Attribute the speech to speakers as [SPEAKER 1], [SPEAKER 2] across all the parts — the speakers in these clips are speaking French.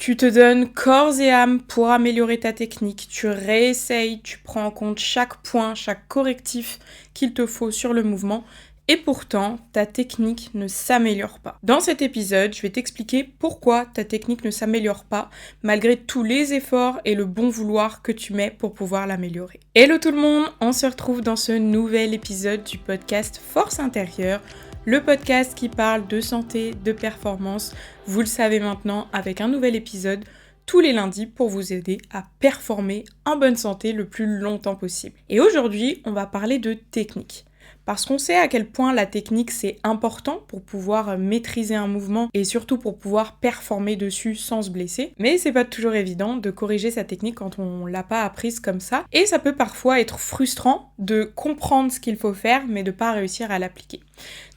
[SPEAKER 1] Tu te donnes corps et âme pour améliorer ta technique, tu réessayes, tu prends en compte chaque point, chaque correctif qu'il te faut sur le mouvement, et pourtant, ta technique ne s'améliore pas. Dans cet épisode, je vais t'expliquer pourquoi ta technique ne s'améliore pas, malgré tous les efforts et le bon vouloir que tu mets pour pouvoir l'améliorer. Hello tout le monde, on se retrouve dans ce nouvel épisode du podcast Force Intérieure, le podcast qui parle de santé, de performance, vous le savez maintenant, avec un nouvel épisode tous les lundis pour vous aider à performer en bonne santé le plus longtemps possible. Et aujourd'hui, on va parler de technique. Parce qu'on sait à quel point la technique c'est important pour pouvoir maîtriser un mouvement et surtout pour pouvoir performer dessus sans se blesser. Mais c'est pas toujours évident de corriger sa technique quand on l'a pas apprise comme ça. Et ça peut parfois être frustrant de comprendre ce qu'il faut faire mais de pas réussir à l'appliquer.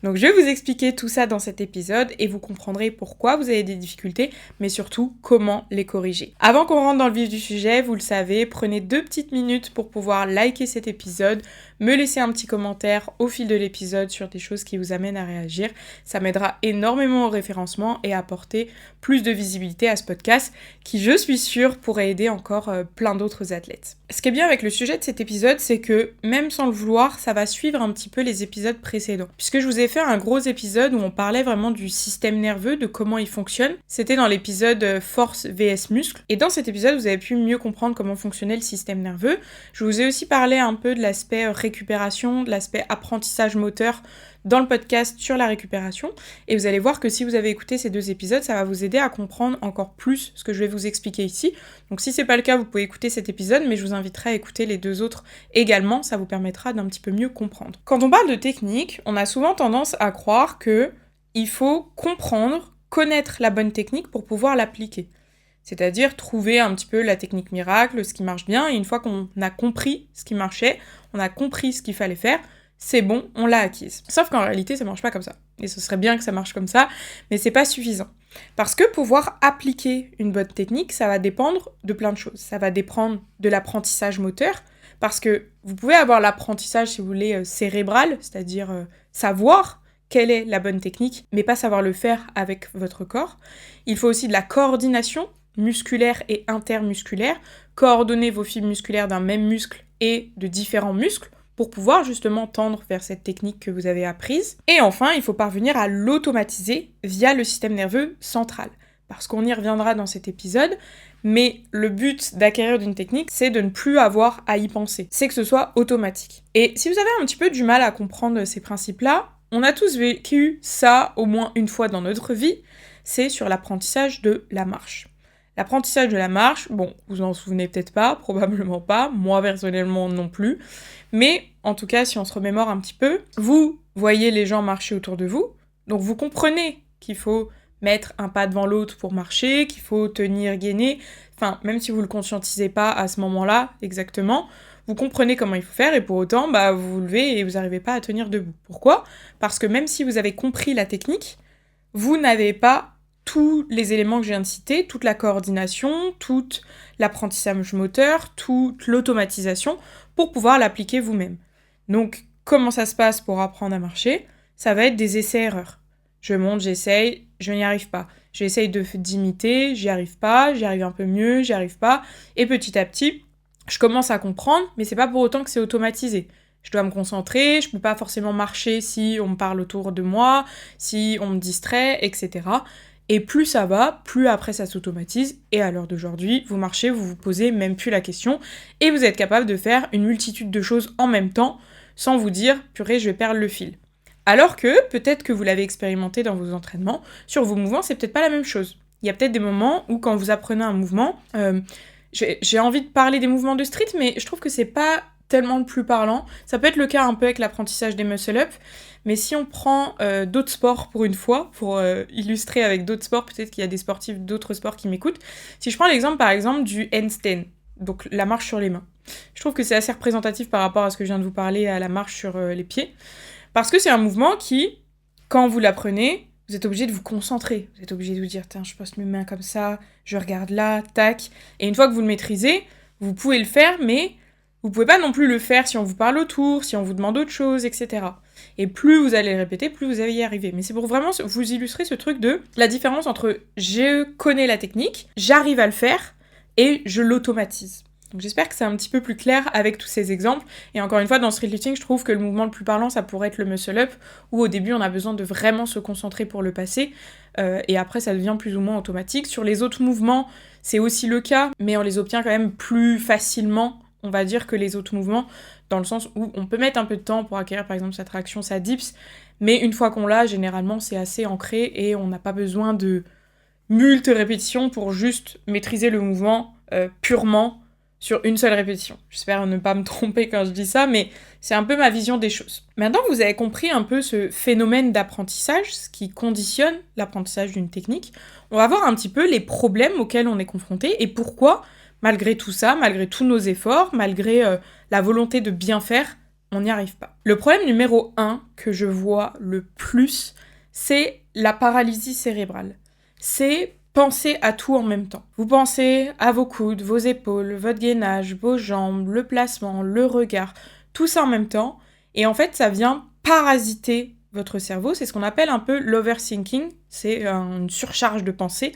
[SPEAKER 1] Donc je vais vous expliquer tout ça dans cet épisode et vous comprendrez pourquoi vous avez des difficultés, mais surtout comment les corriger. Avant qu'on rentre dans le vif du sujet, vous le savez, prenez 2 petites minutes pour pouvoir liker cet épisode, me laisser un petit commentaire au fil de l'épisode sur des choses qui vous amènent à réagir. Ça m'aidera énormément au référencement et à apporter plus de visibilité à ce podcast qui, je suis sûre, pourrait aider encore plein d'autres athlètes. Ce qui est bien avec le sujet de cet épisode, c'est que même sans le vouloir, ça va suivre un petit peu les épisodes précédents. Puisque je vous ai fait un gros épisode où on parlait vraiment du système nerveux, de comment il fonctionne. C'était dans l'épisode force vs muscle. Et dans cet épisode, vous avez pu mieux comprendre comment fonctionnait le système nerveux. Je vous ai aussi parlé un peu de l'aspect récupération, de l'aspect apprentissage moteur dans le podcast sur la récupération. Et vous allez voir que si vous avez écouté ces 2 épisodes, ça va vous aider à comprendre encore plus ce que je vais vous expliquer ici. Donc si c'est pas le cas, vous pouvez écouter cet épisode, mais je vous inviterai à écouter les 2 autres également, ça vous permettra d'un petit peu mieux comprendre. Quand on parle de technique, on a souvent tendance à croire que il faut comprendre, connaître la bonne technique pour pouvoir l'appliquer. C'est-à-dire trouver un petit peu la technique miracle, ce qui marche bien, et une fois qu'on a compris ce qui marchait, on a compris ce qu'il fallait faire, c'est bon, on l'a acquise. Sauf qu'en réalité, ça marche pas comme ça. Et ce serait bien que ça marche comme ça, mais c'est pas suffisant. Parce que pouvoir appliquer une bonne technique, ça va dépendre de plein de choses. Ça va dépendre de l'apprentissage moteur, parce que vous pouvez avoir l'apprentissage, si vous voulez, cérébral, c'est-à-dire savoir quelle est la bonne technique, mais pas savoir le faire avec votre corps. Il faut aussi de la coordination musculaire et intermusculaire, coordonner vos fibres musculaires d'un même muscle et de différents muscles, pour pouvoir justement tendre vers cette technique que vous avez apprise. Et enfin, il faut parvenir à l'automatiser via le système nerveux central. Parce qu'on y reviendra dans cet épisode, mais le but d'acquérir d'une technique, c'est de ne plus avoir à y penser. C'est que ce soit automatique. Et si vous avez un petit peu du mal à comprendre ces principes-là, on a tous vécu ça au moins une fois dans notre vie, c'est sur l'apprentissage de la marche. L'apprentissage de la marche, bon, vous en souvenez peut-être pas, probablement pas, moi personnellement non plus, mais en tout cas, si on se remémore un petit peu, vous voyez les gens marcher autour de vous, donc vous comprenez qu'il faut mettre un pas devant l'autre pour marcher, qu'il faut tenir gainé, enfin, même si vous le conscientisez pas à ce moment-là exactement, vous comprenez comment il faut faire et pour autant, vous vous levez et vous n'arrivez pas à tenir debout. Pourquoi ? Parce que même si vous avez compris la technique, vous n'avez pas tous les éléments que je viens de citer, toute la coordination, tout l'apprentissage moteur, toute l'automatisation pour pouvoir l'appliquer vous-même. Donc, comment ça se passe pour apprendre à marcher ? Ça va être des essais-erreurs. Je monte, j'essaye, je n'y arrive pas. J'essaye d'imiter, j'y arrive pas, j'y arrive un peu mieux, j'y arrive pas. Et petit à petit, je commence à comprendre, mais c'est pas pour autant que c'est automatisé. Je dois me concentrer, je peux pas forcément marcher si on me parle autour de moi, si on me distrait, etc. Et plus ça va, plus après ça s'automatise, et à l'heure d'aujourd'hui, vous marchez, vous vous posez même plus la question, et vous êtes capable de faire une multitude de choses en même temps, sans vous dire « purée, je vais perdre le fil ». Alors que, peut-être que vous l'avez expérimenté dans vos entraînements, sur vos mouvements, c'est peut-être pas la même chose. Il y a peut-être des moments où quand vous apprenez un mouvement, j'ai envie de parler des mouvements de street, mais je trouve que c'est pas tellement le plus parlant. Ça peut être le cas un peu avec l'apprentissage des muscle-up, mais si on prend d'autres sports pour une fois, pour illustrer avec d'autres sports, peut-être qu'il y a des sportifs d'autres sports qui m'écoutent, si je prends l'exemple par exemple du handstand, donc la marche sur les mains, je trouve que c'est assez représentatif par rapport à ce que je viens de vous parler à la marche sur les pieds, parce que c'est un mouvement qui, quand vous l'apprenez, vous êtes obligé de vous concentrer, vous êtes obligé de vous dire, tiens, je pose mes mains comme ça, je regarde là, tac, et une fois que vous le maîtrisez, vous pouvez le faire, mais vous pouvez pas non plus le faire si on vous parle autour, si on vous demande autre chose, etc. Et plus vous allez le répéter, plus vous allez y arriver. Mais c'est pour vraiment vous illustrer ce truc de la différence entre je connais la technique, j'arrive à le faire, et je l'automatise. Donc j'espère que c'est un petit peu plus clair avec tous ces exemples. Et encore une fois, dans street lifting, je trouve que le mouvement le plus parlant, ça pourrait être le muscle up, où au début, on a besoin de vraiment se concentrer pour le passer, et après, ça devient plus ou moins automatique. Sur les autres mouvements, c'est aussi le cas, mais on les obtient quand même plus facilement, on va dire, que les autres mouvements, dans le sens où on peut mettre un peu de temps pour acquérir, par exemple, sa traction, sa dips, mais une fois qu'on l'a, généralement, c'est assez ancré, et on n'a pas besoin de multiples répétitions pour juste maîtriser le mouvement purement sur une seule répétition. J'espère ne pas me tromper quand je dis ça, mais c'est un peu ma vision des choses. Maintenant que vous avez compris un peu ce phénomène d'apprentissage, ce qui conditionne l'apprentissage d'une technique, on va voir un petit peu les problèmes auxquels on est confronté et pourquoi, malgré tout ça, malgré tous nos efforts, malgré la volonté de bien faire, on n'y arrive pas. Le problème numéro 1 que je vois le plus, c'est la paralysie cérébrale. C'est penser à tout en même temps. Vous pensez à vos coudes, vos épaules, votre gainage, vos jambes, le placement, le regard, tout ça en même temps, et en fait ça vient parasiter votre cerveau, c'est ce qu'on appelle un peu l'overthinking, c'est une surcharge de pensée,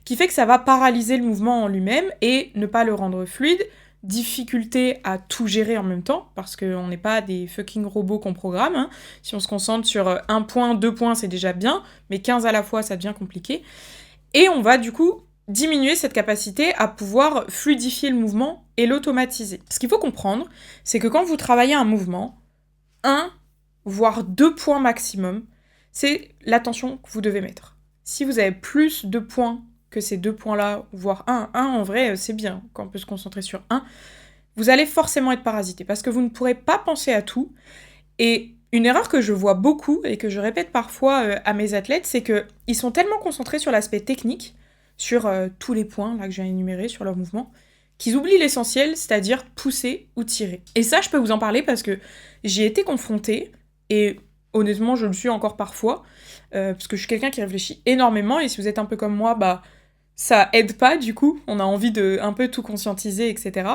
[SPEAKER 1] qui fait que ça va paralyser le mouvement en lui-même et ne pas le rendre fluide, difficulté à tout gérer en même temps, parce qu'on n'est pas des fucking robots qu'on programme, hein. Si on se concentre sur un point, 2 points, c'est déjà bien, mais 15 à la fois, ça devient compliqué. Et on va du coup diminuer cette capacité à pouvoir fluidifier le mouvement et l'automatiser. Ce qu'il faut comprendre, c'est que quand vous travaillez un mouvement, 1, voire 2 points maximum, c'est l'attention que vous devez mettre. Si vous avez plus de points que ces 2 points-là, voire 1 en vrai, c'est bien, quand on peut se concentrer sur 1, vous allez forcément être parasité, parce que vous ne pourrez pas penser à tout, et une erreur que je vois beaucoup, et que je répète parfois à mes athlètes, c'est qu'ils sont tellement concentrés sur l'aspect technique, sur tous les points là, que j'ai énumérés sur leur mouvement, qu'ils oublient l'essentiel, c'est-à-dire pousser ou tirer. Et ça, je peux vous en parler parce que j'y ai été confrontée, et honnêtement, je le suis encore parfois, parce que je suis quelqu'un qui réfléchit énormément, et si vous êtes un peu comme moi, bah ça aide pas du coup, on a envie de un peu tout conscientiser, etc.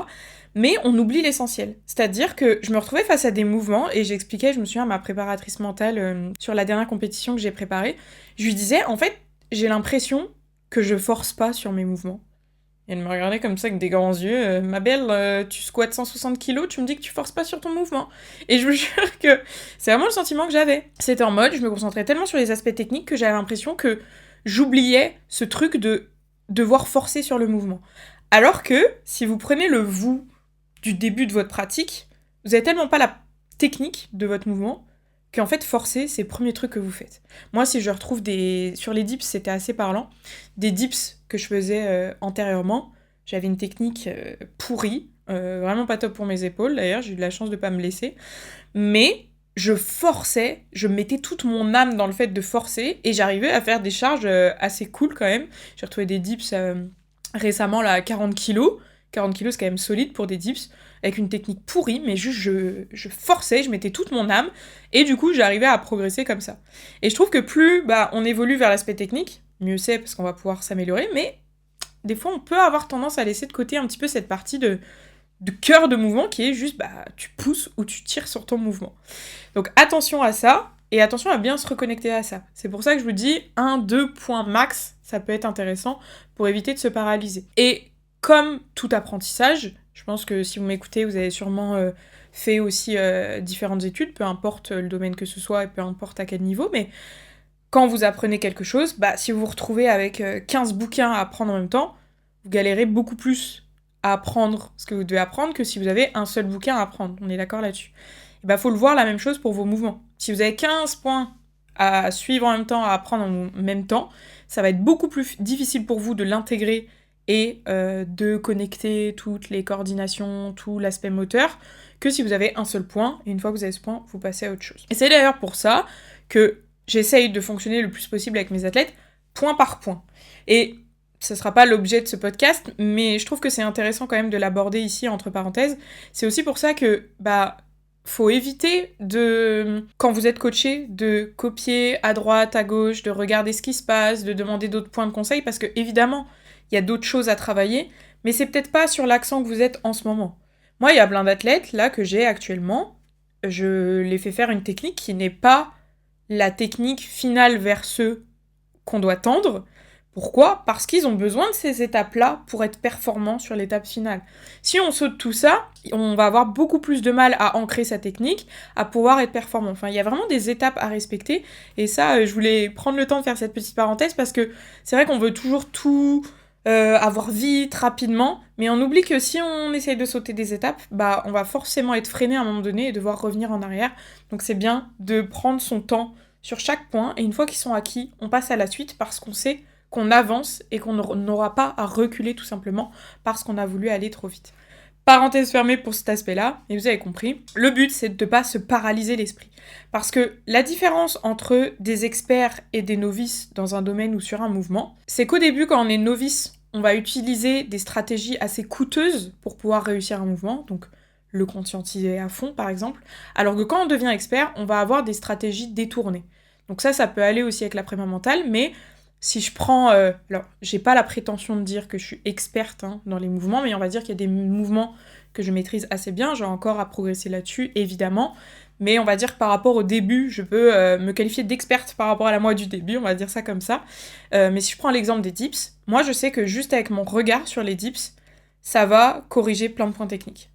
[SPEAKER 1] Mais on oublie l'essentiel. C'est-à-dire que je me retrouvais face à des mouvements, et j'expliquais, je me souviens à ma préparatrice mentale sur la dernière compétition que j'ai préparée, je lui disais, en fait, j'ai l'impression que je force pas sur mes mouvements. Et elle me regardait comme ça avec des grands yeux, ma belle, tu squattes 160 kilos, tu me dis que tu forces pas sur ton mouvement. Et je vous jure que c'est vraiment le sentiment que j'avais. C'était en mode, je me concentrais tellement sur les aspects techniques que j'avais l'impression que j'oubliais ce truc de devoir forcer sur le mouvement. Alors que, si vous prenez le vous du début de votre pratique, vous avez tellement pas la technique de votre mouvement qu'en fait, forcer, c'est le premier truc que vous faites. Moi, si je retrouve sur les dips, c'était assez parlant, des dips que je faisais antérieurement, j'avais une technique pourrie, vraiment pas top pour mes épaules, d'ailleurs, j'ai eu de la chance de pas me blesser, mais je forçais, je mettais toute mon âme dans le fait de forcer, et j'arrivais à faire des charges assez cool quand même. J'ai retrouvé des dips récemment là, à 40 kilos. 40 kilos, c'est quand même solide pour des dips, avec une technique pourrie, mais juste je forçais, je mettais toute mon âme, et du coup j'arrivais à progresser comme ça. Et je trouve que plus on évolue vers l'aspect technique, mieux c'est parce qu'on va pouvoir s'améliorer, mais des fois on peut avoir tendance à laisser de côté un petit peu cette partie de cœur de mouvement qui est juste tu pousses ou tu tires sur ton mouvement. Donc attention à ça, et attention à bien se reconnecter à ça. C'est pour ça que je vous dis 1-2 points max, ça peut être intéressant pour éviter de se paralyser. Et comme tout apprentissage, je pense que si vous m'écoutez, vous avez sûrement fait aussi différentes études, peu importe le domaine que ce soit et peu importe à quel niveau, mais quand vous apprenez quelque chose, si vous vous retrouvez avec 15 bouquins à apprendre en même temps, vous galérez beaucoup plus à apprendre ce que vous devez apprendre que si vous avez un seul bouquin à apprendre. On est d'accord là-dessus. Et faut le voir la même chose pour vos mouvements. Si vous avez 15 points à suivre en même temps, à apprendre en même temps, ça va être beaucoup plus difficile pour vous de l'intégrer et de connecter toutes les coordinations, tout l'aspect moteur, que si vous avez un seul point, et une fois que vous avez ce point, vous passez à autre chose. Et c'est d'ailleurs pour ça que j'essaye de fonctionner le plus possible avec mes athlètes, point par point. Et ce sera pas l'objet de ce podcast, mais je trouve que c'est intéressant quand même de l'aborder ici, entre parenthèses. C'est aussi pour ça que, faut éviter de, quand vous êtes coaché, de copier à droite, à gauche, de regarder ce qui se passe, de demander d'autres points de conseil, parce que évidemment, il y a d'autres choses à travailler, mais c'est peut-être pas sur l'accent que vous êtes en ce moment. Moi, il y a plein d'athlètes, là, que j'ai actuellement, je les fais faire une technique qui n'est pas la technique finale vers ceux qu'on doit tendre. Pourquoi ? Parce qu'ils ont besoin de ces étapes-là pour être performants sur l'étape finale. Si on saute tout ça, on va avoir beaucoup plus de mal à ancrer sa technique, à pouvoir être performant. Enfin, il y a vraiment des étapes à respecter, et ça, je voulais prendre le temps de faire cette petite parenthèse, parce que c'est vrai qu'on veut toujours tout avoir vite, rapidement, mais on oublie que si on essaye de sauter des étapes, bah on va forcément être freiné à un moment donné et devoir revenir en arrière. Donc c'est bien de prendre son temps sur chaque point, et une fois qu'ils sont acquis, on passe à la suite parce qu'on sait qu'on avance et qu'on n'aura pas à reculer tout simplement parce qu'on a voulu aller trop vite. Parenthèse fermée pour cet aspect-là, et vous avez compris, le but c'est de ne pas se paralyser l'esprit. Parce que la différence entre des experts et des novices dans un domaine ou sur un mouvement, c'est qu'au début quand on est novice, on va utiliser des stratégies assez coûteuses pour pouvoir réussir un mouvement, donc le conscientiser à fond par exemple, alors que quand on devient expert, on va avoir des stratégies détournées. Donc ça peut aller aussi avec la prépa mentale, mais si je prends... alors, j'ai pas la prétention de dire que je suis experte dans les mouvements, mais on va dire qu'il y a des mouvements que je maîtrise assez bien, j'ai encore à progresser là-dessus, évidemment, mais on va dire que par rapport au début, je peux me qualifier d'experte par rapport à la moi du début, on va dire ça comme ça. Mais si je prends l'exemple des dips, moi je sais que juste avec mon regard sur les dips, ça va corriger plein de points techniques.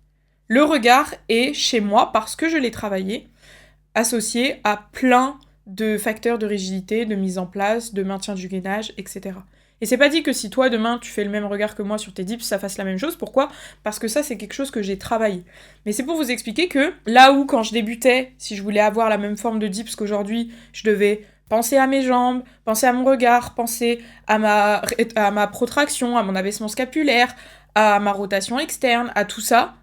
[SPEAKER 1] Le regard est, chez moi, parce que je l'ai travaillé, associé à plein de facteurs de rigidité, de mise en place, de maintien du gainage, etc. Et c'est pas dit que si toi, demain, tu fais le même regard que moi sur tes dips, ça fasse la même chose. Pourquoi ? Parce que ça, c'est quelque chose que j'ai travaillé. Mais c'est pour vous expliquer que, là où, quand je débutais, si je voulais avoir la même forme de dips qu'aujourd'hui, je devais penser à mes jambes, penser à mon regard, penser à ma protraction, à mon abaissement scapulaire, à ma rotation externe, à tout ça.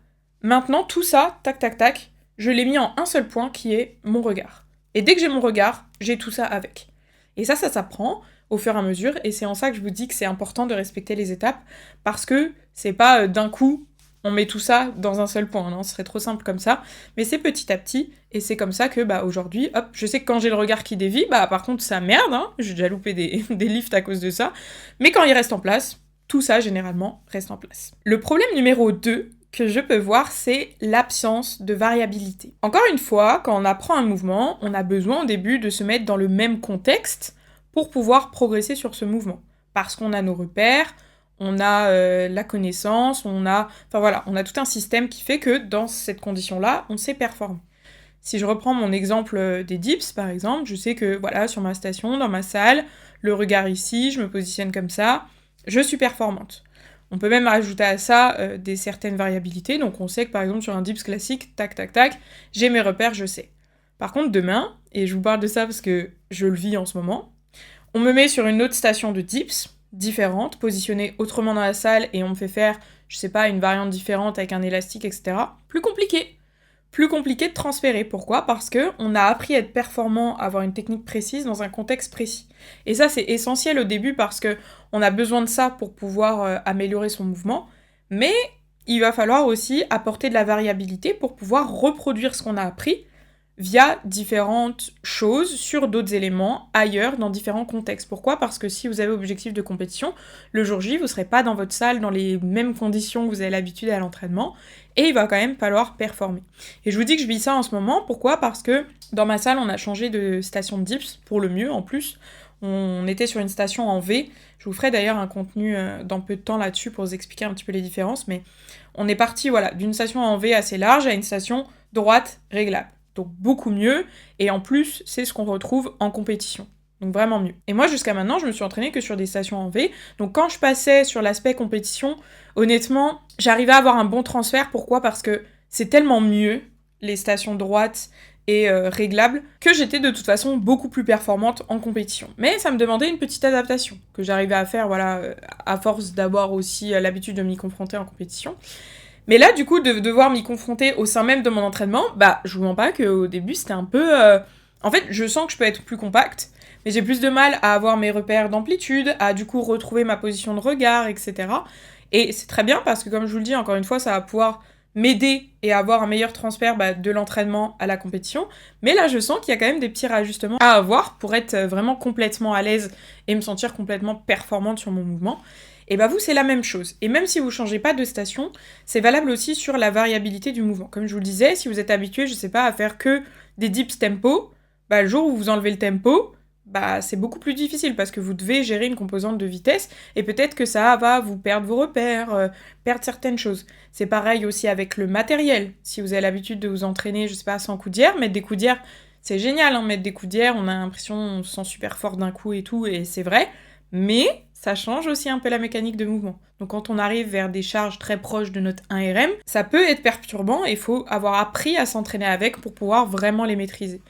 [SPEAKER 1] Maintenant, tout ça, tac, tac, tac, je l'ai mis en un seul point qui est mon regard. Et dès que j'ai mon regard, j'ai tout ça avec. Et ça s'apprend au fur et à mesure, et c'est en ça que je vous dis que c'est important de respecter les étapes, parce que c'est pas d'un coup, on met tout ça dans un seul point, non, ce serait trop simple comme ça, mais c'est petit à petit, et c'est comme ça que, aujourd'hui, hop, je sais que quand j'ai le regard qui dévie, par contre, ça merde, j'ai déjà loupé des lifts à cause de ça, mais quand il reste en place, tout ça, généralement, reste en place. Le problème numéro 2, que je peux voir, c'est l'absence de variabilité. Encore une fois, quand on apprend un mouvement, on a besoin au début de se mettre dans le même contexte pour pouvoir progresser sur ce mouvement. Parce qu'on a nos repères, on a la connaissance, on a tout un système qui fait que dans cette condition-là, on sait performer. Si je reprends mon exemple des dips, par exemple, je sais que sur ma station, dans ma salle, le regard ici, je me positionne comme ça, je suis performante. On peut même rajouter à ça des certaines variabilités, donc on sait que par exemple sur un dips classique, tac tac tac, j'ai mes repères, je sais. Par contre demain, et je vous parle de ça parce que je le vis en ce moment, on me met sur une autre station de dips, différente, positionnée autrement dans la salle, et on me fait faire, je sais pas, une variante différente avec un élastique, etc. Plus compliqué de transférer. Pourquoi ? Parce que on a appris à être performant, à avoir une technique précise dans un contexte précis. Et ça, c'est essentiel au début parce que on a besoin de ça pour pouvoir améliorer son mouvement, mais il va falloir aussi apporter de la variabilité pour pouvoir reproduire ce qu'on a appris via différentes choses sur d'autres éléments ailleurs dans différents contextes. Pourquoi ? Parce que si vous avez objectif de compétition, le jour J, vous ne serez pas dans votre salle dans les mêmes conditions que vous avez l'habitude à l'entraînement, et il va quand même falloir performer. Et je vous dis que je vis ça en ce moment, pourquoi ? Parce que dans ma salle, on a changé de station de dips, pour le mieux en plus. On était sur une station en V, je vous ferai d'ailleurs un contenu dans peu de temps là-dessus pour vous expliquer un petit peu les différences, mais on est parti d'une station en V assez large à une station droite réglable. Donc beaucoup mieux, et en plus, c'est ce qu'on retrouve en compétition. Donc vraiment mieux. Et moi, jusqu'à maintenant, je me suis entraînée que sur des stations en V, donc quand je passais sur l'aspect compétition, honnêtement, j'arrivais à avoir un bon transfert. Pourquoi ? Parce que c'est tellement mieux, les stations droites et réglables, que j'étais de toute façon beaucoup plus performante en compétition. Mais ça me demandait une petite adaptation, que j'arrivais à faire, à force d'avoir aussi l'habitude de m'y confronter en compétition. Mais là, du coup, de devoir m'y confronter au sein même de mon entraînement, je vous mens pas qu'au début, c'était un peu... En fait, je sens que je peux être plus compacte, mais j'ai plus de mal à avoir mes repères d'amplitude, à du coup retrouver ma position de regard, etc. Et c'est très bien parce que, comme je vous le dis, encore une fois, ça va pouvoir m'aider et avoir un meilleur transfert de l'entraînement à la compétition. Mais là, je sens qu'il y a quand même des petits réajustements à avoir pour être vraiment complètement à l'aise et me sentir complètement performante sur mon mouvement. Et bah vous, c'est la même chose. Et même si vous changez pas de station, c'est valable aussi sur la variabilité du mouvement. Comme je vous le disais, si vous êtes habitué, je sais pas, à faire que des dips tempo, bah le jour où vous enlevez le tempo, bah c'est beaucoup plus difficile parce que vous devez gérer une composante de vitesse et peut-être que ça va vous perdre vos repères, perdre certaines choses. C'est pareil aussi avec le matériel. Si vous avez l'habitude de vous entraîner, je sais pas, sans coudière, mettre des coudières, c'est génial, hein, mettre des coudières, on a l'impression, on se sent super fort d'un coup et tout, et c'est vrai, mais ça change aussi un peu la mécanique de mouvement. Donc quand on arrive vers des charges très proches de notre 1RM, ça peut être perturbant et il faut avoir appris à s'entraîner avec pour pouvoir vraiment les maîtriser.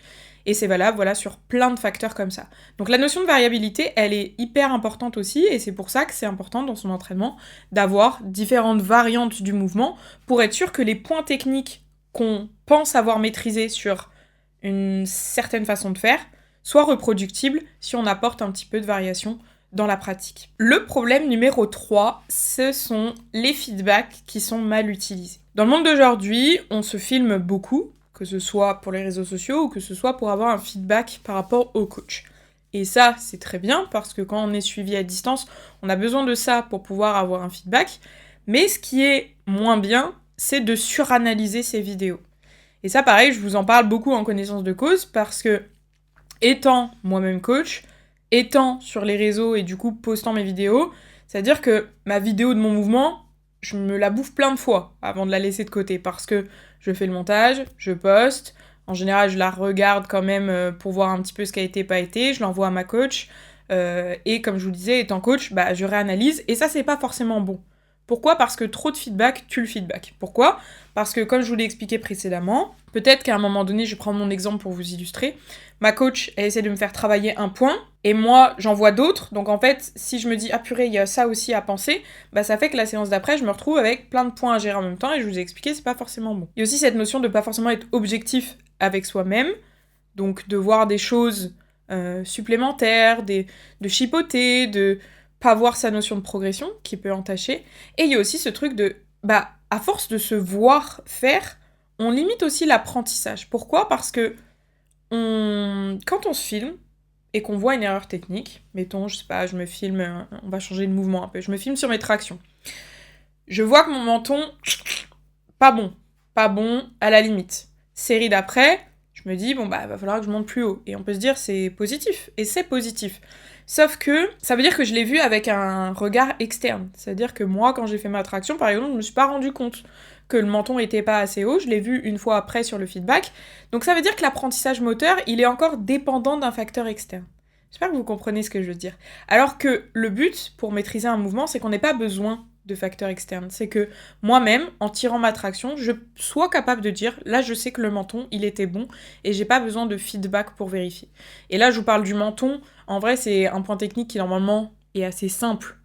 [SPEAKER 1] Et c'est valable, voilà, sur plein de facteurs comme ça. Donc la notion de variabilité, elle est hyper importante aussi, et c'est pour ça que c'est important dans son entraînement d'avoir différentes variantes du mouvement pour être sûr que les points techniques qu'on pense avoir maîtrisés sur une certaine façon de faire soient reproductibles si on apporte un petit peu de variation dans la pratique. Le problème numéro 3, ce sont les feedbacks qui sont mal utilisés. Dans le monde d'aujourd'hui, on se filme beaucoup, que ce soit pour les réseaux sociaux ou que ce soit pour avoir un feedback par rapport au coach. Et ça, c'est très bien, parce que quand on est suivi à distance, on a besoin de ça pour pouvoir avoir un feedback. Mais ce qui est moins bien, c'est de suranalyser ces vidéos. Et ça, pareil, je vous en parle beaucoup en connaissance de cause, parce que, étant moi-même coach, étant sur les réseaux et du coup postant mes vidéos, c'est-à-dire que ma vidéo de mon mouvement, je me la bouffe plein de fois avant de la laisser de côté, parce que je fais le montage, je poste, en général je la regarde quand même pour voir un petit peu ce qui a été, pas été, je l'envoie à ma coach, et comme je vous le disais, étant coach, bah, je réanalyse, et ça c'est pas forcément bon. Pourquoi ? Parce que trop de feedback tue le feedback. Pourquoi ? Parce que comme je vous l'ai expliqué précédemment, peut-être qu'à un moment donné, je vais prendre mon exemple pour vous illustrer, ma coach, elle essaie de me faire travailler un point, et moi, j'en vois d'autres, donc en fait, si je me dis « Ah purée, il y a ça aussi à penser », bah ça fait que la séance d'après, je me retrouve avec plein de points à gérer en même temps, et je vous ai expliqué, c'est pas forcément bon. Il y a aussi cette notion de pas forcément être objectif avec soi-même, donc de voir des choses supplémentaires, de chipoter, de pas voir sa notion de progression, qui peut entacher, et il y a aussi ce truc de, bah, à force de se voir faire, on limite aussi l'apprentissage. Pourquoi ? Parce que quand on se filme, et qu'on voit une erreur technique, mettons, je sais pas, je me filme, on va changer de mouvement un peu, je me filme sur mes tractions. Je vois que mon menton, pas bon, à la limite. Série d'après, je me dis, bon bah, va falloir que je monte plus haut. Et on peut se dire, c'est positif, et c'est positif. Sauf que, ça veut dire que je l'ai vu avec un regard externe. C'est-à-dire que moi, quand j'ai fait ma traction, par exemple, je me suis pas rendu compte que le menton était pas assez haut, je l'ai vu une fois après sur le feedback. Donc ça veut dire que l'apprentissage moteur, il est encore dépendant d'un facteur externe. J'espère que vous comprenez ce que je veux dire. Alors que le but, pour maîtriser un mouvement, c'est qu'on n'ait pas besoin de facteurs externes. C'est que moi-même, en tirant ma traction, je sois capable de dire, là je sais que le menton, il était bon, et j'ai pas besoin de feedback pour vérifier. Et là, je vous parle du menton, en vrai, c'est un point technique qui normalement est assez simple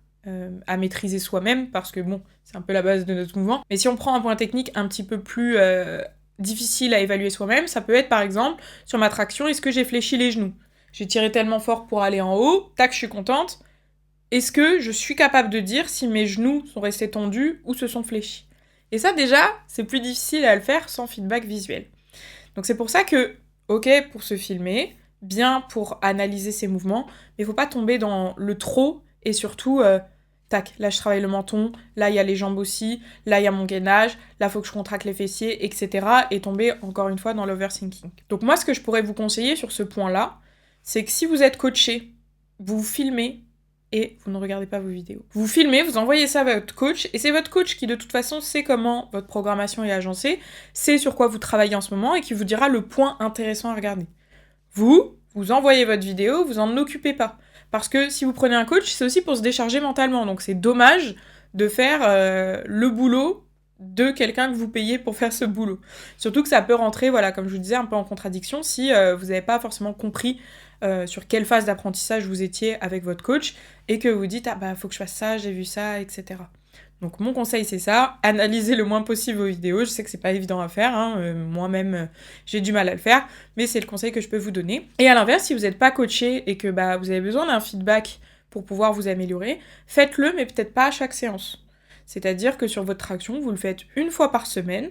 [SPEAKER 1] à maîtriser soi-même, parce que bon, c'est un peu la base de notre mouvement. Mais si on prend un point technique un petit peu plus difficile à évaluer soi-même, ça peut être par exemple, sur ma traction, est-ce que j'ai fléchi les genoux ? J'ai tiré tellement fort pour aller en haut, tac, je suis contente. Est-ce que je suis capable de dire si mes genoux sont restés tendus ou se sont fléchis ? Et ça déjà, c'est plus difficile à le faire sans feedback visuel. Donc c'est pour ça que, ok, pour se filmer, bien pour analyser ses mouvements, mais il faut pas tomber dans le trop, et surtout, tac, là je travaille le menton, là il y a les jambes aussi, là il y a mon gainage, là faut que je contracte les fessiers, etc. Et tomber encore une fois dans l'overthinking. Donc moi ce que je pourrais vous conseiller sur ce point-là, c'est que si vous êtes coaché, vous vous filmez et vous ne regardez pas vos vidéos. Vous filmez, vous envoyez ça à votre coach, et c'est votre coach qui de toute façon sait comment votre programmation est agencée, sait sur quoi vous travaillez en ce moment, et qui vous dira le point intéressant à regarder. Vous envoyez votre vidéo, vous en occupez pas. Parce que si vous prenez un coach, c'est aussi pour se décharger mentalement, donc c'est dommage de faire le boulot de quelqu'un que vous payez pour faire ce boulot. Surtout que ça peut rentrer, voilà, comme je vous disais, un peu en contradiction si vous n'avez pas forcément compris sur quelle phase d'apprentissage vous étiez avec votre coach, et que vous dites « Ah bah, faut que je fasse ça, j'ai vu ça, etc. » Donc mon conseil, c'est ça, analysez le moins possible vos vidéos. Je sais que c'est pas évident à faire, hein, moi-même j'ai du mal à le faire, mais c'est le conseil que je peux vous donner. Et à l'inverse, si vous n'êtes pas coaché et que bah, vous avez besoin d'un feedback pour pouvoir vous améliorer, faites-le, mais peut-être pas à chaque séance. C'est-à-dire que sur votre traction, vous le faites une fois par semaine,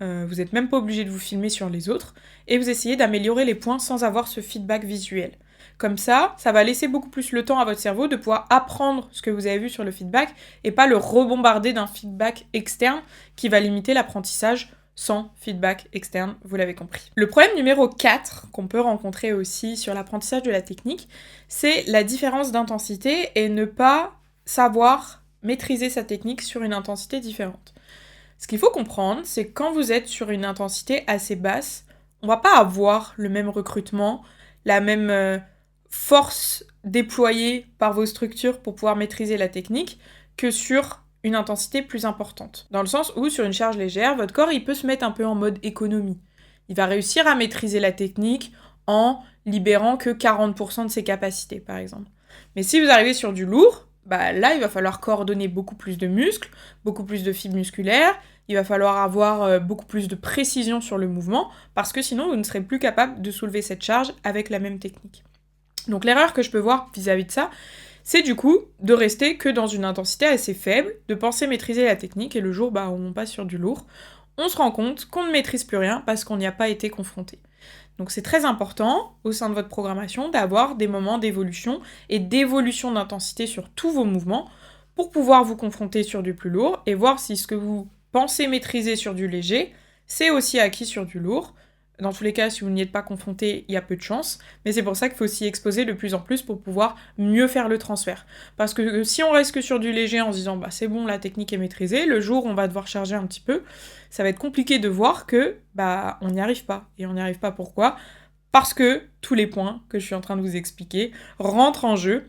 [SPEAKER 1] vous n'êtes même pas obligé de vous filmer sur les autres, et vous essayez d'améliorer les points sans avoir ce feedback visuel. Comme ça va laisser beaucoup plus le temps à votre cerveau de pouvoir apprendre ce que vous avez vu sur le feedback et pas le rebombarder d'un feedback externe qui va limiter l'apprentissage sans feedback externe, vous l'avez compris. Le problème numéro 4 qu'on peut rencontrer aussi sur l'apprentissage de la technique, c'est la différence d'intensité et ne pas savoir maîtriser sa technique sur une intensité différente. Ce qu'il faut comprendre, c'est que quand vous êtes sur une intensité assez basse, on va pas avoir le même recrutement, la même force déployée par vos structures pour pouvoir maîtriser la technique que sur une intensité plus importante. Dans le sens où, sur une charge légère, votre corps, il peut se mettre un peu en mode économie. Il va réussir à maîtriser la technique en libérant que 40% de ses capacités, par exemple. Mais si vous arrivez sur du lourd, là, il va falloir coordonner beaucoup plus de muscles, beaucoup plus de fibres musculaires, il va falloir avoir beaucoup plus de précision sur le mouvement, parce que sinon, vous ne serez plus capable de soulever cette charge avec la même technique. Donc l'erreur que je peux voir vis-à-vis de ça, c'est du coup de rester que dans une intensité assez faible, de penser maîtriser la technique, et le jour où on passe sur du lourd, on se rend compte qu'on ne maîtrise plus rien parce qu'on n'y a pas été confronté. Donc c'est très important, au sein de votre programmation, d'avoir des moments d'évolution et d'évolution d'intensité sur tous vos mouvements pour pouvoir vous confronter sur du plus lourd et voir si ce que vous pensez maîtriser sur du léger, c'est aussi acquis sur du lourd. Dans tous les cas, si vous n'y êtes pas confronté, il y a peu de chance, mais c'est pour ça qu'il faut s'y exposer de plus en plus pour pouvoir mieux faire le transfert. Parce que si on reste que sur du léger en se disant « c'est bon, la technique est maîtrisée », le jour où on va devoir charger un petit peu, ça va être compliqué de voir que on n'y arrive pas. Et on n'y arrive pas pourquoi ? Parce que tous les points que je suis en train de vous expliquer rentrent en jeu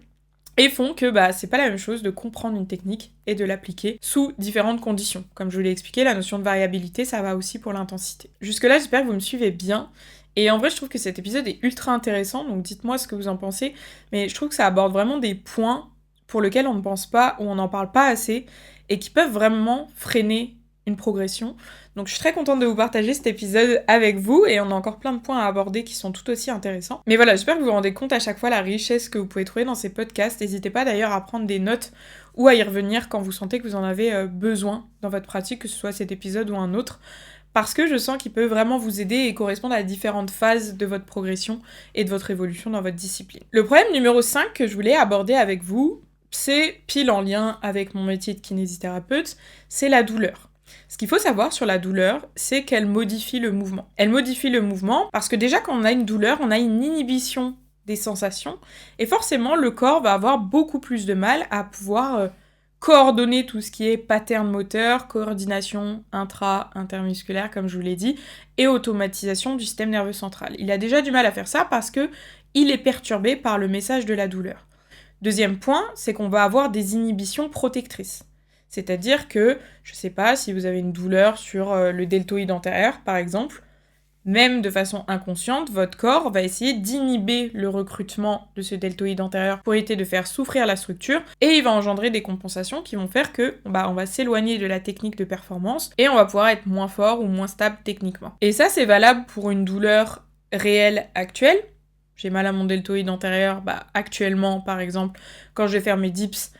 [SPEAKER 1] et font que c'est pas la même chose de comprendre une technique et de l'appliquer sous différentes conditions. Comme je vous l'ai expliqué, la notion de variabilité, ça va aussi pour l'intensité. Jusque-là, j'espère que vous me suivez bien. Et en vrai, je trouve que cet épisode est ultra intéressant, donc dites-moi ce que vous en pensez. Mais je trouve que ça aborde vraiment des points pour lesquels on ne pense pas ou on n'en parle pas assez et qui peuvent vraiment freiner une progression. Donc je suis très contente de vous partager cet épisode avec vous et on a encore plein de points à aborder qui sont tout aussi intéressants. Mais voilà, j'espère que vous vous rendez compte à chaque fois la richesse que vous pouvez trouver dans ces podcasts. N'hésitez pas d'ailleurs à prendre des notes ou à y revenir quand vous sentez que vous en avez besoin dans votre pratique, que ce soit cet épisode ou un autre, parce que je sens qu'il peut vraiment vous aider et correspondre à différentes phases de votre progression et de votre évolution dans votre discipline. Le problème numéro 5 que je voulais aborder avec vous, c'est pile en lien avec mon métier de kinésithérapeute, c'est la douleur. Ce qu'il faut savoir sur la douleur, c'est qu'elle modifie le mouvement. Elle modifie le mouvement parce que déjà quand on a une douleur, on a une inhibition des sensations et forcément le corps va avoir beaucoup plus de mal à pouvoir coordonner tout ce qui est pattern moteur, coordination intermusculaire comme je vous l'ai dit, et automatisation du système nerveux central. Il a déjà du mal à faire ça parce que il est perturbé par le message de la douleur. Deuxième point, c'est qu'on va avoir des inhibitions protectrices. C'est-à-dire que, je sais pas, si vous avez une douleur sur le deltoïde antérieur, par exemple, même de façon inconsciente, votre corps va essayer d'inhiber le recrutement de ce deltoïde antérieur pour éviter de faire souffrir la structure, et il va engendrer des compensations qui vont faire que on va s'éloigner de la technique de performance, et on va pouvoir être moins fort ou moins stable techniquement. Et ça, c'est valable pour une douleur réelle actuelle. J'ai mal à mon deltoïde antérieur, actuellement, par exemple, quand je vais faire mes dips,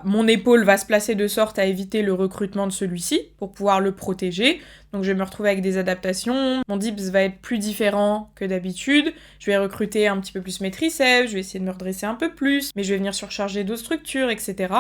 [SPEAKER 1] mon épaule va se placer de sorte à éviter le recrutement de celui-ci pour pouvoir le protéger. Donc je vais me retrouver avec des adaptations. Mon dips va être plus différent que d'habitude. Je vais recruter un petit peu plus mes triceps, je vais essayer de me redresser un peu plus, mais je vais venir surcharger d'autres structures, etc.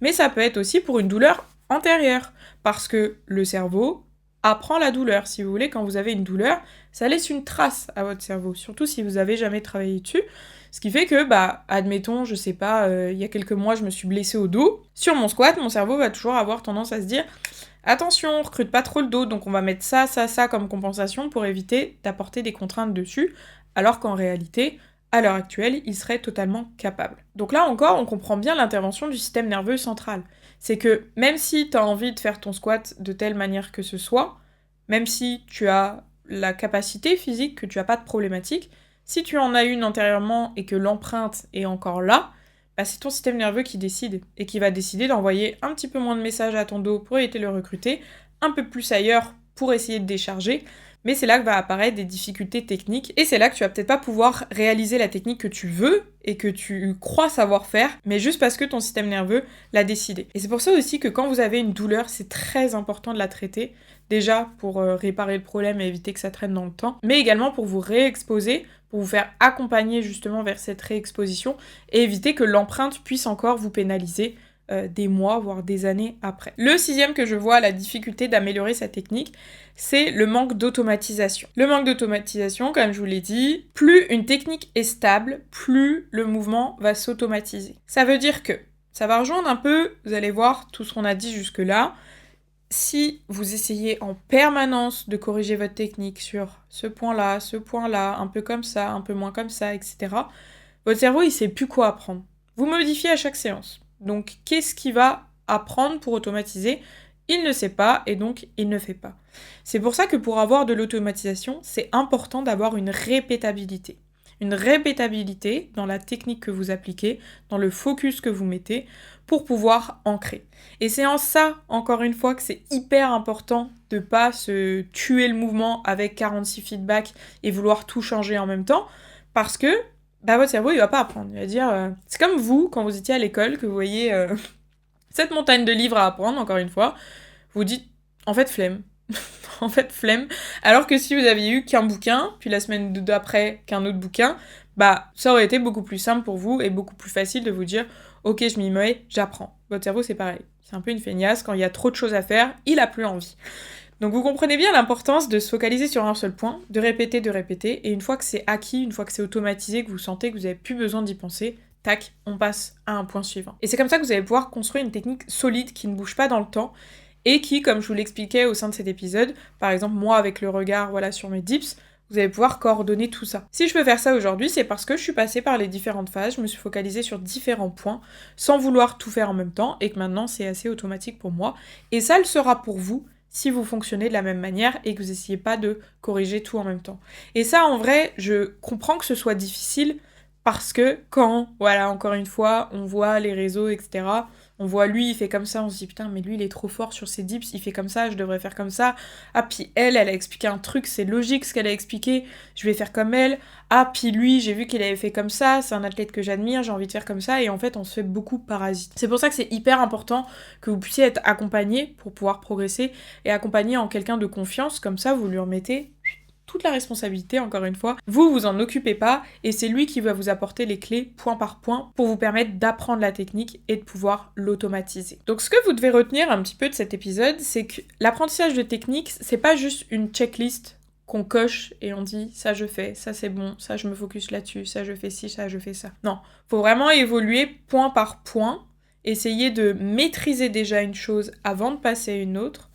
[SPEAKER 1] Mais ça peut être aussi pour une douleur antérieure, parce que le cerveau apprend la douleur. Si vous voulez, quand vous avez une douleur, ça laisse une trace à votre cerveau, surtout si vous avez jamais travaillé dessus. Ce qui fait que, admettons, je sais pas, il y a quelques mois, je me suis blessée au dos. Sur mon squat, mon cerveau va toujours avoir tendance à se dire « Attention, on recrute pas trop le dos, donc on va mettre ça comme compensation pour éviter d'apporter des contraintes dessus. » Alors qu'en réalité, à l'heure actuelle, il serait totalement capable. Donc là encore, on comprend bien l'intervention du système nerveux central. C'est que même si tu as envie de faire ton squat de telle manière que ce soit, même si tu as la capacité physique, que tu n'as pas de problématique, si tu en as une antérieurement et que l'empreinte est encore là, c'est ton système nerveux qui décide, et qui va décider d'envoyer un petit peu moins de messages à ton dos pour éviter de le recruter, un peu plus ailleurs pour essayer de décharger, mais c'est là que va apparaître des difficultés techniques, et c'est là que tu vas peut-être pas pouvoir réaliser la technique que tu veux, et que tu crois savoir faire, mais juste parce que ton système nerveux l'a décidé. Et c'est pour ça aussi que quand vous avez une douleur, c'est très important de la traiter, déjà pour réparer le problème et éviter que ça traîne dans le temps, mais également pour vous réexposer, pour vous faire accompagner justement vers cette réexposition et éviter que l'empreinte puisse encore vous pénaliser des mois, voire des années après. Le 6e que je vois, la difficulté d'améliorer sa technique, c'est le manque d'automatisation. Le manque d'automatisation, comme je vous l'ai dit, plus une technique est stable, plus le mouvement va s'automatiser. Ça veut dire que ça va rejoindre un peu, vous allez voir, tout ce qu'on a dit jusque-là. Si vous essayez en permanence de corriger votre technique sur ce point-là, un peu comme ça, un peu moins comme ça, etc., votre cerveau, il sait plus quoi apprendre. Vous modifiez à chaque séance. Donc, qu'est-ce qu'il va apprendre pour automatiser ? Il ne sait pas et donc il ne fait pas. C'est pour ça que pour avoir de l'automatisation, c'est important d'avoir une répétabilité. Une répétabilité dans la technique que vous appliquez, dans le focus que vous mettez, pour pouvoir ancrer. Et c'est en ça, encore une fois, que c'est hyper important de ne pas se tuer le mouvement avec 46 feedbacks et vouloir tout changer en même temps, parce que votre cerveau, il va pas apprendre. Il va dire... C'est comme vous, quand vous étiez à l'école, que vous voyez cette montagne de livres à apprendre, encore une fois, vous dites, en fait, flemme. En fait, flemme. Alors que si vous aviez eu qu'un bouquin, puis la semaine d'après qu'un autre bouquin, ça aurait été beaucoup plus simple pour vous et beaucoup plus facile de vous dire « Ok, je m'y mets, j'apprends ». Votre cerveau, c'est pareil. C'est un peu une feignasse. Quand il y a trop de choses à faire, il a plus envie. Donc vous comprenez bien l'importance de se focaliser sur un seul point, de répéter, et une fois que c'est acquis, une fois que c'est automatisé, que vous sentez que vous n'avez plus besoin d'y penser, tac, on passe à un point suivant. Et c'est comme ça que vous allez pouvoir construire une technique solide qui ne bouge pas dans le temps, et qui, comme je vous l'expliquais au sein de cet épisode, par exemple moi avec le regard sur mes dips, vous allez pouvoir coordonner tout ça. Si je peux faire ça aujourd'hui, c'est parce que je suis passée par les différentes phases, je me suis focalisée sur différents points, sans vouloir tout faire en même temps, et que maintenant c'est assez automatique pour moi. Et ça le sera pour vous, si vous fonctionnez de la même manière et que vous n'essayez pas de corriger tout en même temps. Et ça, en vrai, je comprends que ce soit difficile, parce que quand, encore une fois, on voit les réseaux, etc., on voit lui, il fait comme ça, on se dit putain, mais lui, il est trop fort sur ses dips, il fait comme ça, je devrais faire comme ça. Ah, puis elle a expliqué un truc, c'est logique ce qu'elle a expliqué, je vais faire comme elle. Ah, puis lui, j'ai vu qu'il avait fait comme ça, c'est un athlète que j'admire, j'ai envie de faire comme ça, et en fait, on se fait beaucoup parasite. C'est pour ça que c'est hyper important que vous puissiez être accompagné pour pouvoir progresser, et accompagné en quelqu'un de confiance, comme ça, vous lui remettez toute la responsabilité, encore une fois. Vous en occupez pas, et c'est lui qui va vous apporter les clés point par point pour vous permettre d'apprendre la technique et de pouvoir l'automatiser. Donc ce que vous devez retenir un petit peu de cet épisode, c'est que l'apprentissage de technique, c'est pas juste une checklist qu'on coche et on dit ça je fais, ça c'est bon, ça je me focus là-dessus, ça je fais ci, ça je fais ça. Non, faut vraiment évoluer point par point, essayer de maîtriser déjà une chose avant de passer à une autre,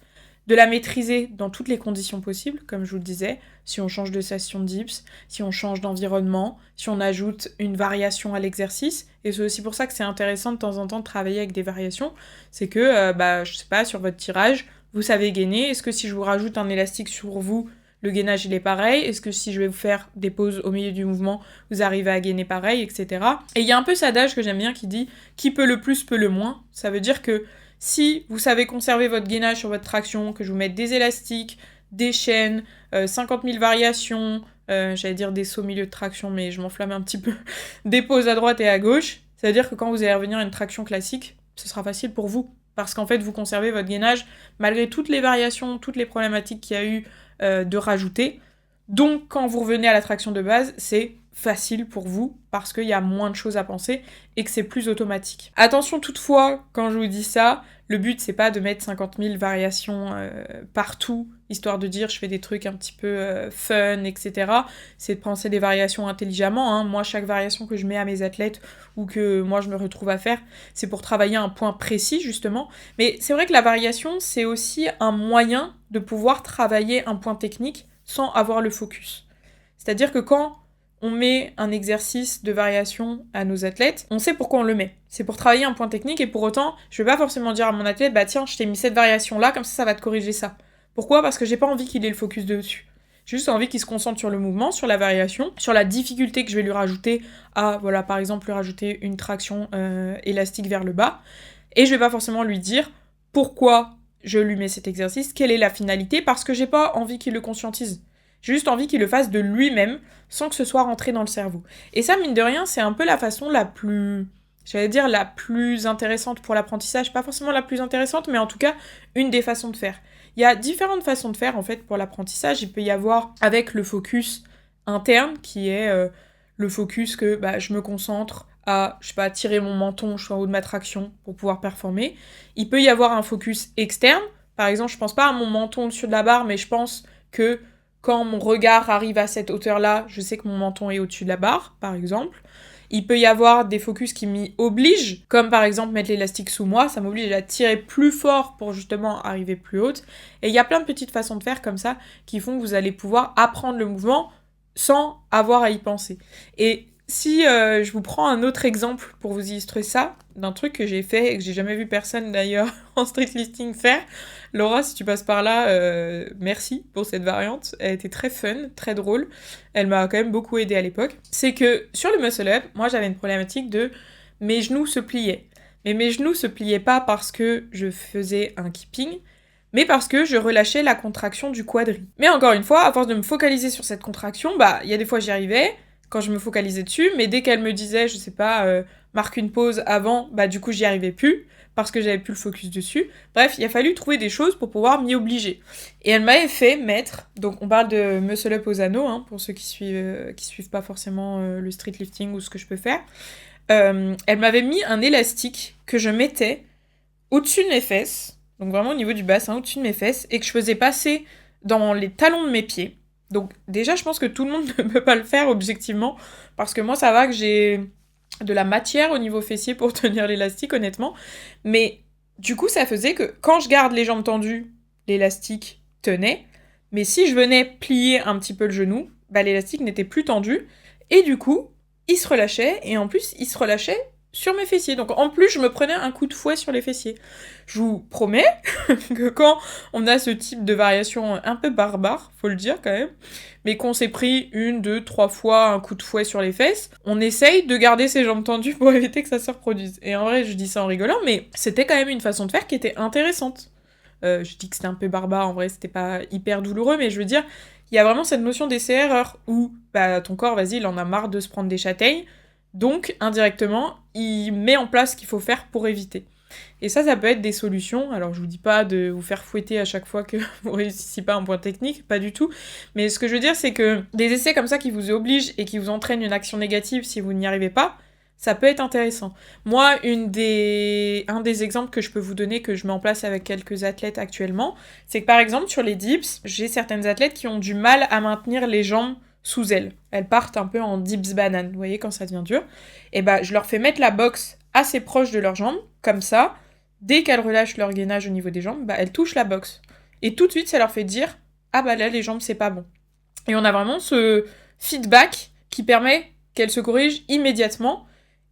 [SPEAKER 1] de la maîtriser dans toutes les conditions possibles, comme je vous le disais, si on change de session de dips, si on change d'environnement, si on ajoute une variation à l'exercice, et c'est aussi pour ça que c'est intéressant de temps en temps de travailler avec des variations, c'est que, je sais pas, sur votre tirage, vous savez gainer, est-ce que si je vous rajoute un élastique sur vous, le gainage il est pareil, est-ce que si je vais vous faire des pauses au milieu du mouvement, vous arrivez à gainer pareil, etc. Et il y a un peu cet adage que j'aime bien qui dit « qui peut le plus peut le moins », ça veut dire que si vous savez conserver votre gainage sur votre traction, que je vous mette des élastiques, des chaînes, 50 000 variations, j'allais dire des sauts milieu de traction, mais je m'enflamme un petit peu, des pauses à droite et à gauche, ça veut dire que quand vous allez revenir à une traction classique, ce sera facile pour vous. Parce qu'en fait, vous conservez votre gainage malgré toutes les variations, toutes les problématiques qu'il y a eu de rajouter. Donc, quand vous revenez à la traction de base, c'est facile pour vous parce qu'il y a moins de choses à penser et que c'est plus automatique. Attention toutefois, quand je vous dis ça, le but c'est pas de mettre 50 000 variations partout, histoire de dire je fais des trucs un petit peu fun, etc. C'est de penser des variations intelligemment, hein. Moi, chaque variation que je mets à mes athlètes ou que moi je me retrouve à faire, c'est pour travailler un point précis justement. Mais c'est vrai que la variation, c'est aussi un moyen de pouvoir travailler un point technique sans avoir le focus. C'est-à-dire que quand on met un exercice de variation à nos athlètes, on sait pourquoi on le met. C'est pour travailler un point technique et pour autant, je vais pas forcément dire à mon athlète, tiens, je t'ai mis cette variation-là, comme ça va te corriger ça. Pourquoi ? Parce que j'ai pas envie qu'il ait le focus dessus. J'ai juste envie qu'il se concentre sur le mouvement, sur la variation, sur la difficulté que je vais lui rajouter à, par exemple, lui rajouter une traction élastique vers le bas. Et je vais pas forcément lui dire pourquoi je lui mets cet exercice, quelle est la finalité, parce que j'ai pas envie qu'il le conscientise. J'ai juste envie qu'il le fasse de lui-même, sans que ce soit rentré dans le cerveau. Et ça, mine de rien, c'est un peu la façon la plus intéressante pour l'apprentissage. Pas forcément la plus intéressante, mais en tout cas, une des façons de faire. Il y a différentes façons de faire, en fait, pour l'apprentissage. Il peut y avoir avec le focus interne qui est le focus que je me concentre à, je sais pas, tirer mon menton, je suis en haut de ma traction pour pouvoir performer. Il peut y avoir un focus externe. Par exemple, je pense pas à mon menton au-dessus de la barre, mais je pense que quand mon regard arrive à cette hauteur-là, je sais que mon menton est au-dessus de la barre, par exemple. Il peut y avoir des focus qui m'y obligent, comme par exemple mettre l'élastique sous moi, ça m'oblige à tirer plus fort pour justement arriver plus haute. Et il y a plein de petites façons de faire comme ça qui font que vous allez pouvoir apprendre le mouvement sans avoir à y penser. Et si je vous prends un autre exemple pour vous illustrer ça, d'un truc que j'ai fait et que j'ai jamais vu personne d'ailleurs en street lifting faire, Laura, si tu passes par là, merci pour cette variante. Elle était très fun, très drôle. Elle m'a quand même beaucoup aidée à l'époque. C'est que sur le muscle up, moi j'avais une problématique de mes genoux se pliaient. Mais mes genoux se pliaient pas parce que je faisais un keeping, mais parce que je relâchais la contraction du quadri. Mais encore une fois, à force de me focaliser sur cette contraction, il y a des fois j'y arrivais, quand je me focalisais dessus, mais dès qu'elle me disait, je sais pas, marque une pause avant, du coup j'y arrivais plus, parce que j'avais plus le focus dessus. Bref, il a fallu trouver des choses pour pouvoir m'y obliger. Et elle m'avait fait mettre, donc on parle de muscle up aux anneaux, pour ceux qui suivent pas forcément le street lifting ou ce que je peux faire. Elle m'avait mis un élastique que je mettais au-dessus de mes fesses, donc vraiment au niveau du bassin, au-dessus de mes fesses, et que je faisais passer dans les talons de mes pieds. Donc déjà, je pense que tout le monde ne peut pas le faire objectivement, parce que moi, ça va que j'ai de la matière au niveau fessier pour tenir l'élastique, honnêtement. Mais du coup, ça faisait que quand je garde les jambes tendues, l'élastique tenait. Mais si je venais plier un petit peu le genou, l'élastique n'était plus tendu. Et du coup, il se relâchait, et en plus, il se relâchait sur mes fessiers. Donc en plus, je me prenais un coup de fouet sur les fessiers. Je vous promets que quand on a ce type de variation un peu barbare, faut le dire quand même, mais qu'on s'est pris 1, 2, 3 fois un coup de fouet sur les fesses, on essaye de garder ses jambes tendues pour éviter que ça se reproduise. Et en vrai, je dis ça en rigolant, mais c'était quand même une façon de faire qui était intéressante. Je dis que c'était un peu barbare, en vrai, c'était pas hyper douloureux, mais je veux dire, il y a vraiment cette notion d'essai-erreur où ton corps, vas-y, il en a marre de se prendre des châtaignes, donc, indirectement, il met en place ce qu'il faut faire pour éviter. Et ça peut être des solutions. Alors, je vous dis pas de vous faire fouetter à chaque fois que vous réussissez pas un point technique, pas du tout. Mais ce que je veux dire, c'est que des essais comme ça qui vous obligent et qui vous entraînent une action négative si vous n'y arrivez pas, ça peut être intéressant. Moi, un des exemples que je peux vous donner, que je mets en place avec quelques athlètes actuellement, c'est que par exemple, sur les dips, j'ai certaines athlètes qui ont du mal à maintenir les jambes sous elles. Elles partent un peu en dips banane, vous voyez, quand ça devient dur. Et je leur fais mettre la boxe assez proche de leurs jambes, comme ça, dès qu'elles relâchent leur gainage au niveau des jambes, elles touchent la boxe. Et tout de suite, ça leur fait dire « Ah là, les jambes, c'est pas bon ». Et on a vraiment ce feedback qui permet qu'elles se corrigent immédiatement,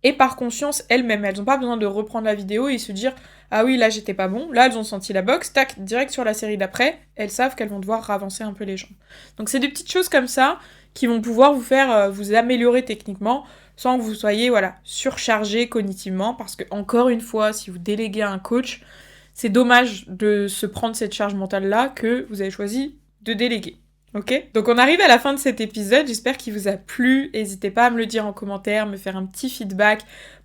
[SPEAKER 1] et par conscience elles-mêmes. Elles n'ont pas besoin de reprendre la vidéo et se dire « Ah oui, là, j'étais pas bon ». Là, elles ont senti la boxe, tac, direct sur la série d'après, elles savent qu'elles vont devoir ravancer un peu les jambes. Donc c'est des petites choses comme ça qui vont pouvoir vous faire vous améliorer techniquement, sans que vous soyez surchargé cognitivement, parce que encore une fois, si vous déléguez à un coach, c'est dommage de se prendre cette charge mentale-là que vous avez choisi de déléguer. Ok ? Donc on arrive à la fin de cet épisode, j'espère qu'il vous a plu, n'hésitez pas à me le dire en commentaire, me faire un petit feedback,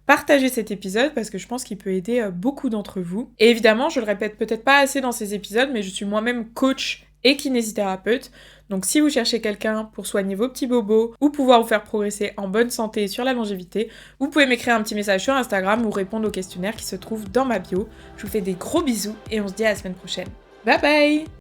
[SPEAKER 1] partagez cet épisode parce que je pense qu'il peut aider beaucoup d'entre vous. Et évidemment, je le répète peut-être pas assez dans ces épisodes, mais je suis moi-même coach et kinésithérapeute. Donc si vous cherchez quelqu'un pour soigner vos petits bobos ou pouvoir vous faire progresser en bonne santé sur la longévité, vous pouvez m'écrire un petit message sur Instagram ou répondre au questionnaire qui se trouve dans ma bio. Je vous fais des gros bisous et on se dit à la semaine prochaine. Bye bye!